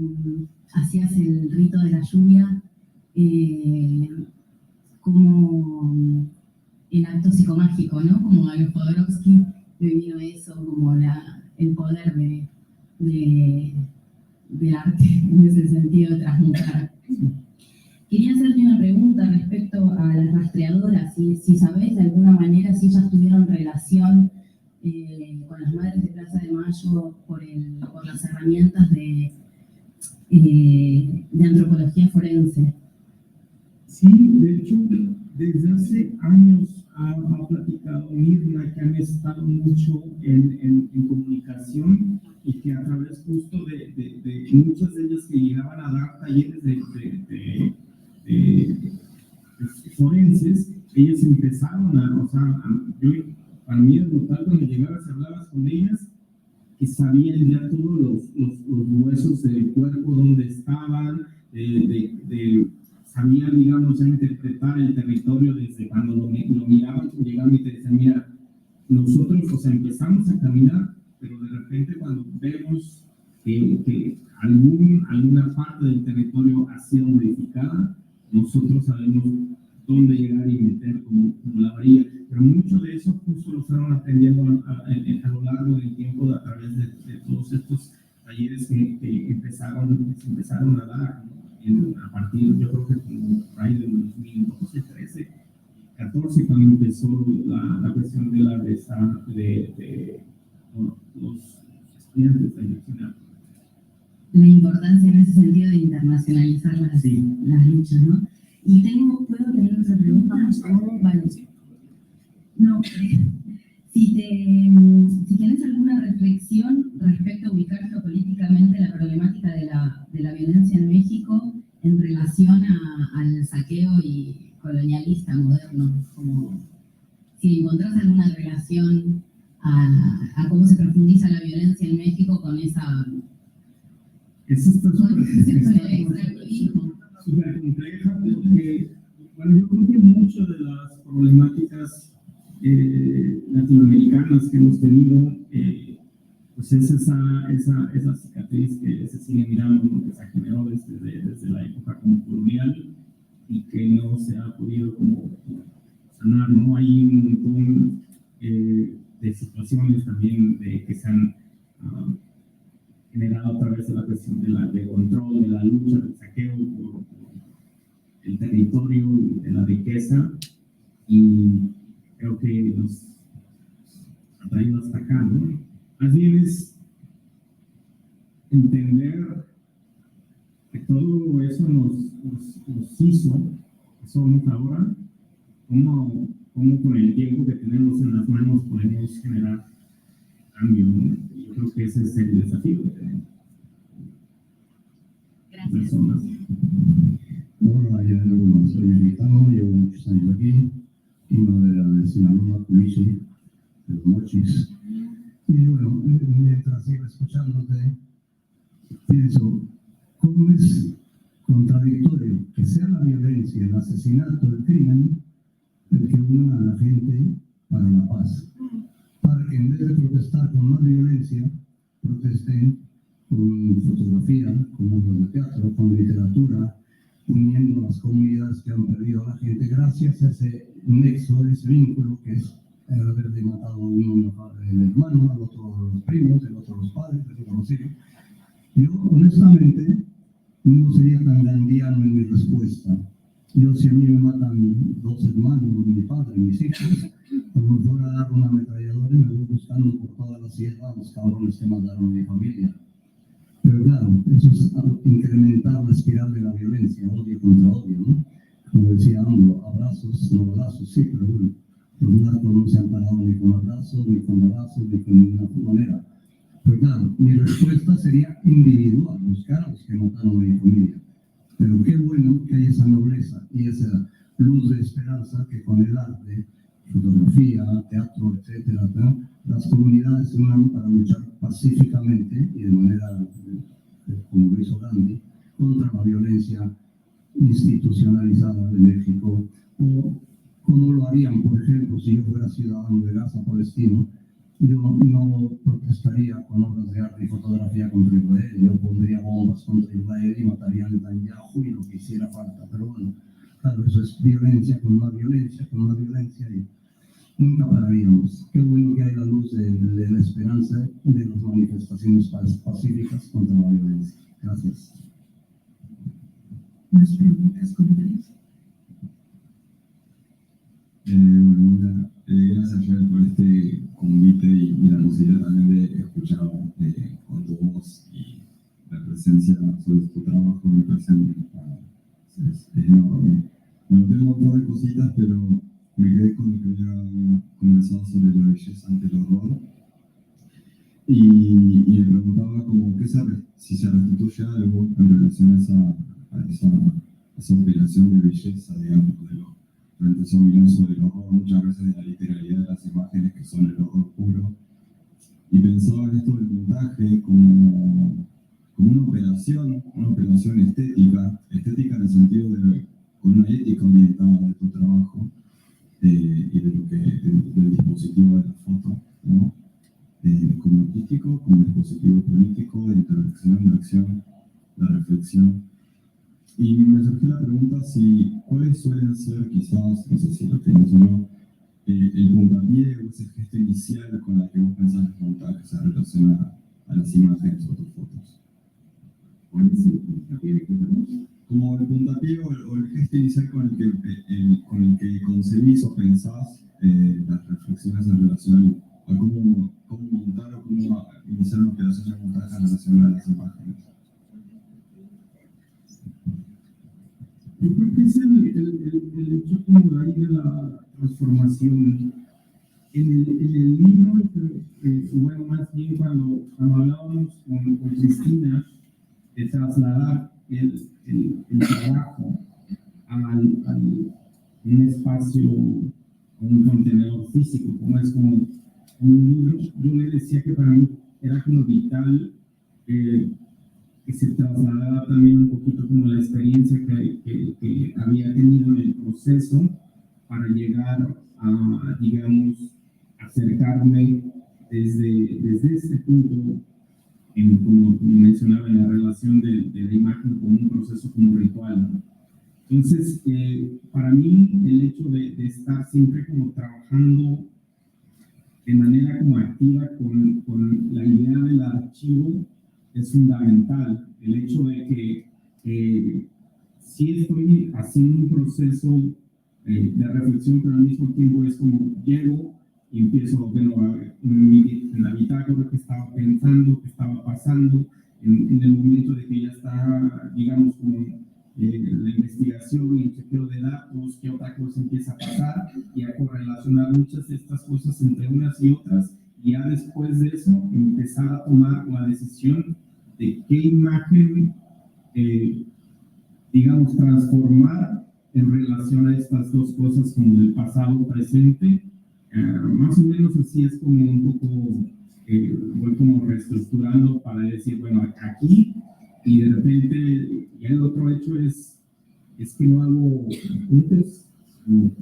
hacías el rito de la lluvia, como el acto psicomágico, ¿no? Como a los Jodorowsky me vino eso, como el poder del arte en ese sentido de transmutar. Quería hacerte una pregunta respecto a las rastreadoras, si sabés de alguna manera si ellas tuvieron relación con las madres de Plaza de Mayo por las herramientas de antropología forense. Sí, de hecho, desde hace años ha platicado Mirna que han estado mucho en comunicación, y que a través justo de muchas de ellas que llegaban a dar talleres de forenses, ellas empezaron para mí es brutal cuando llegabas y hablabas con ellas, que sabían ya todos los huesos del cuerpo, dónde estaban, sabían, digamos, ya interpretar el territorio desde cuando lo miraban, llegaban y te decían, mira, nosotros, o sea, empezamos a caminar, pero de repente cuando vemos que alguna parte del territorio ha sido modificada, nosotros sabemos dónde llegar y meter como la varilla. Pero mucho de eso justo lo fueron aprendiendo a lo largo del tiempo a través de todos estos talleres que empezaron a dar, ¿no? A partir, yo creo que como por ahí de 2012, 13, 14, cuando empezó la cuestión de los estudiantes de medicina. La importancia en ese sentido de internacionalizar las luchas, ¿no? Y ¿puedo tener otra pregunta? Vale. No, si tienes alguna reflexión respecto a ubicar geopolíticamente la problemática de la violencia en México en relación al saqueo y colonialista moderno, como si encontrás alguna relación a cómo se profundiza la violencia en México con esa... Eso está súper compleja, porque, bueno, yo creo que muchas de las problemáticas latinoamericanas que hemos tenido, pues es esa cicatriz que se sigue mirando, ¿no? Que se generó desde la época como colonial y que no se ha podido como sanar, ¿no? Hay un montón de situaciones también que se han generado a través de la cuestión de control, de la lucha, del saqueo por el territorio y de la riqueza, y creo que nos ha traído hasta acá, ¿no? Más bien es entender que todo eso nos hizo que somos ahora, cómo con el tiempo que tenemos en las manos podemos generar cambio, ¿no? Yo creo que ese es el desafío que tenemos. Gracias. Personas. Hola, yo soy mexicano, llevo muchos años aquí, de Sinaloa, Culichi, de los Mochis. Y bueno, mientras iba escuchándote, pienso, ¿cómo es contradictorio que sea la violencia, el asesinato, el crimen, el que una a la gente para la paz? Para que en vez de protestar con más violencia, protesten con fotografía, con obras de teatro, con literatura, uniendo las comunidades que han perdido a la gente gracias a ese nexo, ese vínculo que es el haberle matado a uno el hermano, al otro los primos, el otro los padres, el otro los hijos. Yo, honestamente, no sería tan gandhiano en mi respuesta. Yo, si a mí me matan dos hermanos, mi padre, mis hijos, a lo mejor a dar una ametralladora y me vuelvo buscando por toda la sierra a los cabrones que mataron a mi familia. Pero claro, eso es incrementar la espiral de la violencia, odio contra odio, ¿no? Como decía AMLO, abrazos, no balazos, sí, pero bueno, los narcos no se han parado ni con abrazos, ni con balazos, ni con ninguna manera. Pero claro, mi respuesta sería individual, buscar a los que mataron a mi familia. Pero qué bueno que hay esa nobleza y esa luz de esperanza que con el arte, fotografía, teatro, etcétera, las comunidades se unan para luchar pacíficamente y de manera, como lo hizo Gandhi, contra la violencia institucionalizada de México, o como lo harían, por ejemplo, si yo fuera ciudadano de Gaza, palestino, yo no protestaría con obras de arte y fotografía contra Israel, yo pondría bombas contra Israel y mataría a Netanyahu y lo que hiciera falta, pero bueno, claro, eso es violencia con más violencia, y nunca pararíamos. Qué bueno que hay la luz de la esperanza de las manifestaciones pacíficas contra la violencia. Gracias. ¿Más preguntas, comentarios? Bueno, gracias Joel por este convite y la posibilidad también de escuchar con tu voz y la presencia sobre tu trabajo me parece es enorme. Bueno, tengo un montón de cositas, pero me quedé con lo que había conversado sobre la belleza ante el horror y me preguntaba como si se restituye algo en relación a esa operación de belleza, digamos, frente a esa ominoso del horror, muchas veces de la literalidad de las imágenes que son el horror puro. Y pensaba en esto del montaje como una operación estética en el sentido de con una ética orientada de tu trabajo y del dispositivo de la foto, ¿no? Como artístico, como dispositivo político, de interacción, de acción, de reflexión. Y me surgió la pregunta cuáles suelen ser, quizás, no sé si lo tienes o no, el puntapié o ese gesto inicial con el que vos pensás los montajes en relación a las imágenes o tus fotos. ¿Cuál es el puntapié? Como el puntapié o el gesto inicial con el que concebís o pensás las reflexiones en relación a cómo montar o cómo iniciar una operación de montaje en relación a las imágenes. Yo creo que es el hecho como de ahí de la transformación. En el libro, bueno, más bien cuando hablábamos con Cristina, de trasladar el trabajo a un espacio, a un contenedor físico, como es como un libro, yo le decía que para mí era como vital que se trasladara también un poquito como la experiencia que había tenido en el proceso para llegar a, digamos, acercarme desde este punto, como mencionaba, en la relación de la imagen como un proceso como ritual, ¿no? Entonces, para mí, el hecho de estar siempre como trabajando de manera como activa con la idea del archivo es fundamental. El hecho de que sí estoy haciendo un proceso de reflexión, pero al mismo tiempo es como llego y empiezo, bueno, en la bitácora que estaba pensando, que estaba pasando, en el momento de que ya está, digamos, como la investigación y el chequeo de datos, qué otra cosa empieza a pasar y a correlacionar muchas de estas cosas entre unas y otras, y ya después de eso empezar a tomar la decisión de qué imagen, digamos, transformar en relación a estas dos cosas como del pasado, presente. Más o menos así es como un poco, voy como reestructurando para decir, bueno, aquí, y de repente, ya el otro hecho es que no hago apuntes,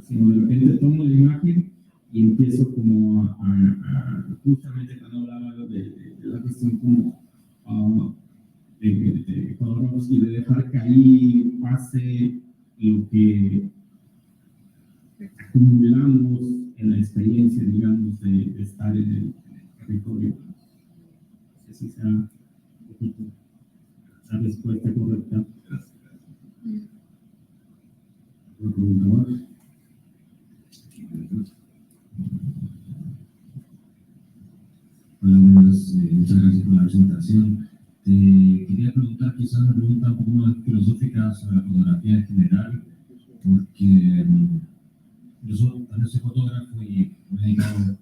sino de repente tomo la imagen y empiezo como justamente cuando hablaba de la cuestión como de Jodorowsky, de dejar que ahí pase lo que acumulamos en la experiencia, digamos, de estar en el territorio. No sé si sea un poquito la respuesta correcta. ¿Una pregunta más? pues muchas gracias por la presentación. Te quería preguntar, quizás una pregunta un poco más filosófica sobre la fotografía en general, porque yo también soy fotógrafo y me he dedicado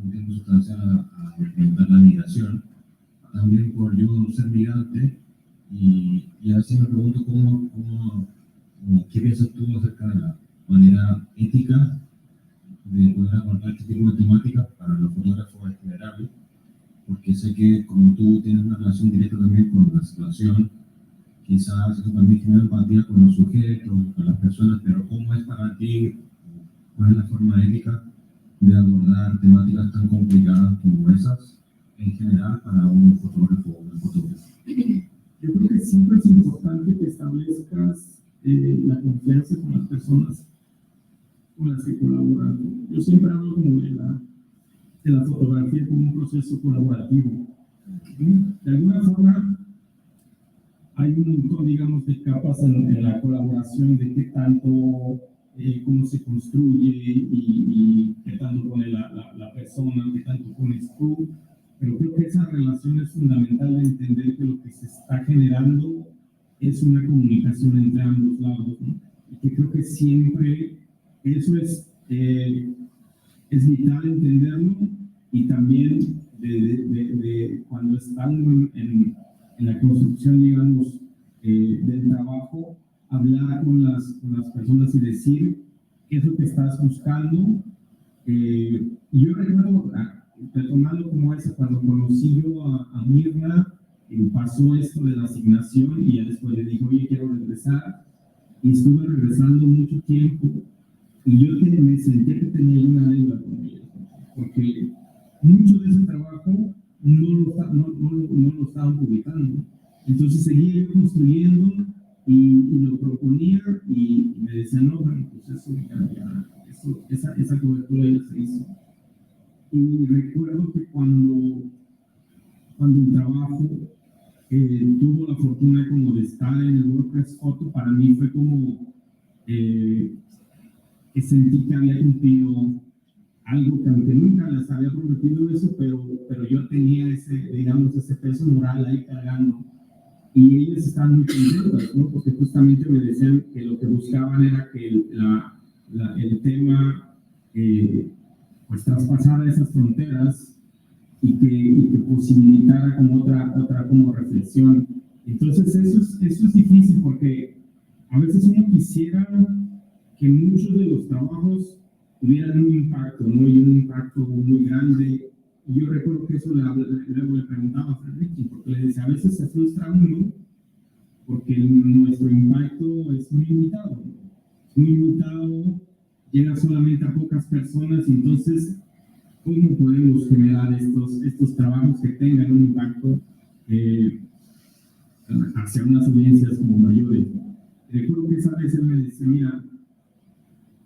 un tiempo sustancial a documentar la migración, también por yo ser migrante, y a veces me pregunto qué piensas tú acerca de la manera ética de poder abordar este tipo de temáticas para los fotógrafos en general, porque sé que como tú tienes una relación directa también con la situación, quizás eso también genera empatía con los sujetos, con las personas, pero ¿cómo es para ti, cuál es la forma ética de abordar temáticas tan complicadas como esas en general para un fotógrafo o una fotógrafa? Yo creo que siempre es importante que establezcas la confianza con las personas con las que colaboran. Yo siempre hablo como de la fotografía como un proceso colaborativo. De alguna forma, hay un montón, digamos, de capas en la colaboración de qué tanto, cómo se construye y qué tanto pone la persona, qué tanto pones tú. Pero creo que esa relación es fundamental de entender que lo que se está generando es una comunicación entre ambos lados, ¿no? Y que creo que siempre eso es vital entenderlo, y también de cuando estando en la construcción, digamos, del trabajo, hablar con las personas y decir qué es lo que estás buscando. Y yo recuerdo, retomando como eso, cuando conocí yo a Mirna, pasó esto de la asignación y ya después le dije, oye, quiero regresar, y estuve regresando mucho tiempo, y yo me sentía que tenía una deuda con ella, porque mucho de ese trabajo no lo estaban publicando. Entonces seguía yo construyendo y lo proponía, y me decían, no, bueno, pues esa cobertura ya se hizo. Y recuerdo que cuando el trabajo tuvo la fortuna como de estar en el WordPress Photo, para mí fue como que sentí que había cumplido algo que aunque nunca les había prometido eso, pero yo tenía ese peso moral ahí cargando, y ellos estaban muy contentos, ¿no? Porque justamente me decían que lo que buscaban era que el tema pues traspasara esas fronteras y que posibilitara como otra como reflexión. Entonces eso es difícil, porque a veces uno quisiera que muchos de los trabajos tuvieran un impacto, ¿no? Y un impacto muy grande. Y yo recuerdo que eso luego le preguntaba a Frederick, porque le decía, a veces se frustra uno porque nuestro impacto es muy limitado, ¿no? Es muy limitado, llega solamente a pocas personas, y entonces, ¿cómo podemos generar estos trabajos que tengan un impacto hacia unas audiencias como mayores? Recuerdo que esa vez él me decía, mira,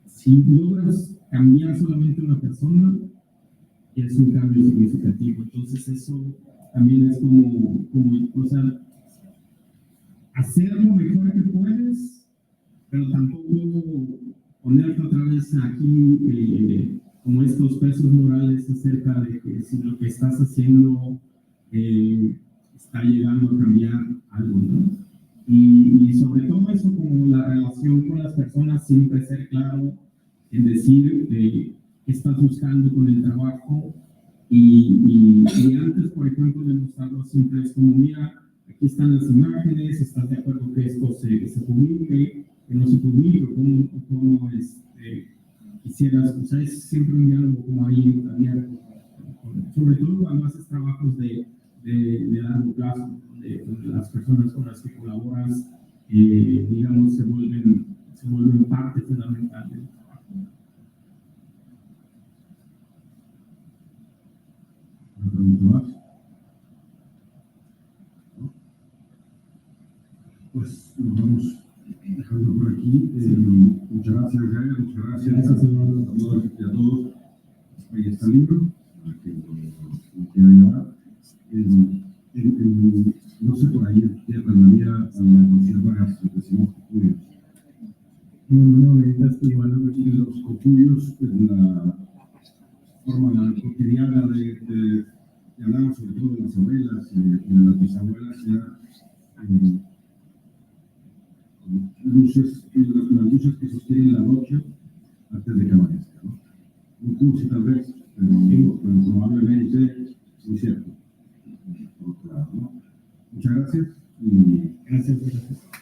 si logras cambiar solamente una persona, es un cambio significativo. Entonces eso también es como o sea, hacer lo mejor que puedes, pero tampoco ponerte otra vez aquí como estos pesos morales acerca de que si lo que estás haciendo está llegando a cambiar algo, ¿no? Y sobre todo eso, como la relación con las personas, siempre ser claro en decir qué estás buscando con el trabajo, y antes, por ejemplo, de mostrarlo, siempre es como, mira, aquí están las imágenes, ¿estás de acuerdo que esto se publique, que no se publique, cómo quisieras? O sea, es siempre un diálogo como ahí abierto, sobre todo cuando haces trabajos de largo plazo, donde las personas con las que colaboras, digamos, se vuelven parte fundamental del trabajo. ¿Una pregunta más? Pues nos vamos dejando por aquí. Muchas gracias, Gael. Muchas gracias a todos y a todos. Ahí está el libro, para que lo quieran llevar. No sé, por ahí te refería a la conserva que decimos cocuyos. No, los cocuyos es la forma cotidiana de y hablaban sobre todo de las abuelas y de las bisabuelas, ya luces, las luces que sostienen la noche antes de que amanezca, ¿no? Un curso tal vez, pero probablemente muy cierto. Por otro lado, ¿no? Muchas gracias y Gracias.